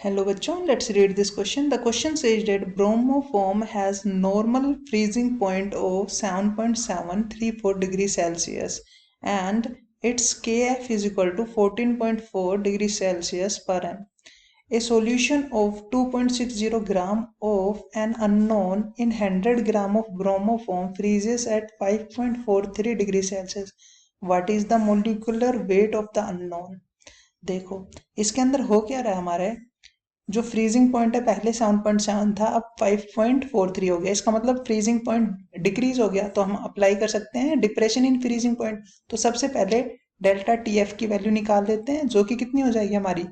Hello bachon, let's read this question. The question says that bromoform has normal freezing point of 7.734 degrees Celsius and its Kf is equal to 14.4 degrees Celsius per m. A solution of 2.60 gram of an unknown in 100 gram of bromoform freezes at 5.43 degrees Celsius. What is the molecular weight of the unknown? देखो इसके अंदर हो क्या रहा है हमारे जो freezing point है पहले 7.7 था अब 5.43 हो गया। इसका मतलब फ्रीजिंग पॉइंट डिक्रीज हो गया, तो हम अप्लाई कर सकते हैं डिप्रेशन इन फ्रीजिंग पॉइंट। तो सबसे पहले डेल्टा टी एफ की वैल्यू निकाल देते हैं, जो कि कितनी हो जाएगी हमारी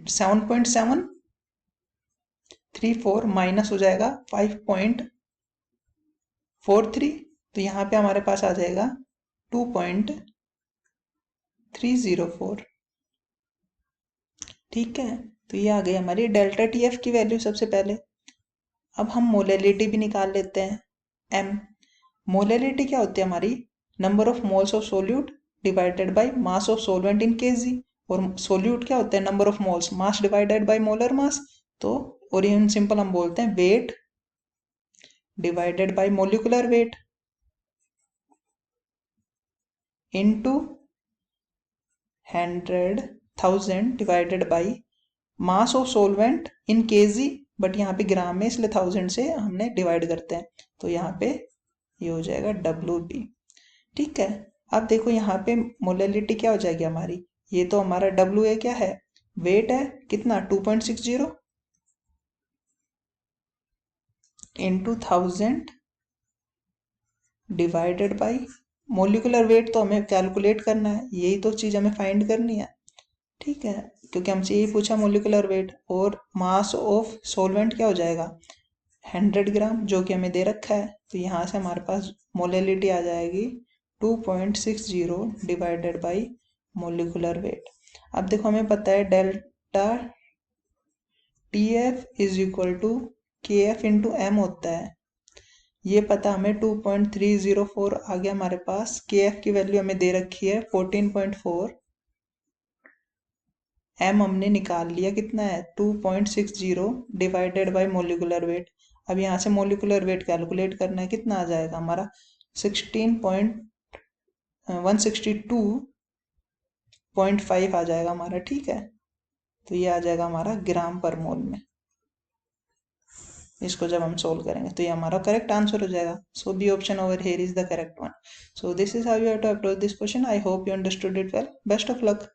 7.734 माइनस हो जाएगा 5.43, तो यहाँ पे हमारे पास आ जाएगा 2.304। ठीक है, तो ये आ गई हमारी डेल्टा टी एफ की वैल्यू सबसे पहले। अब हम मोलैलिटी भी निकाल लेते हैं, एम। मोलैलिटी क्या होती है हमारी? Number of moles of solute divided by mass of solvent in KG. और सोल्यूट क्या होता है? Number of moles, mass divided by molar mass. तो और इन सिंपल हम बोलते हैं weight divided by molecular weight into 100,000 divided by mass of solvent in KG, but यहाँ पे ग्राम में इसलिए 1000 से हमने डिवाइड करते हैं, तो यहाँ पे ये हो जाएगा WB। ठीक है, अब देखो यहाँ पे मोलैलिटी क्या हो जाएगी हमारी? ये तो हमारा WA क्या है? वेट है कितना? 2.60 into 1000 divided by molecular weight. तो हमें कैलकुलेट करना है, यही तो चीज़ हमें फाइंड करनी है। ठीक है, क्योंकि हमसे यही पूछा मोलिकुलर वेट। और मास ऑफ सोलवेंट क्या हो जाएगा? 100 ग्राम, जो कि हमें दे रखा है। तो यहाँ से हमारे पास मोलैलिटी आ जाएगी 2.60 डिवाइडेड बाई मोलिकुलर वेट। अब देखो हमें पता है delta T F is equal to K F into M होता है, ये पता हमें 2.304 आ गया हमारे पास। के एफ की वैल्यू हमें दे रखी है 14.4, एम हमने निकाल लिया कितना है 2.60 डिवाइडेड बाय मोलिकुलर वेट। अब यहाँ से मोलिकुलर वेट कैलकुलेट करना है, कितना आ जाएगा हमारा 162.5 आ जाएगा हमारा। ठीक है, तो ये आ जाएगा हमारा ग्राम पर मोल में। इसको जब हम सोल्व करेंगे तो ये हमारा करेक्ट आंसर हो जाएगा। So B option over here is the correct one. So this is how you have to approach this question. I hope you understood it well. Best of luck.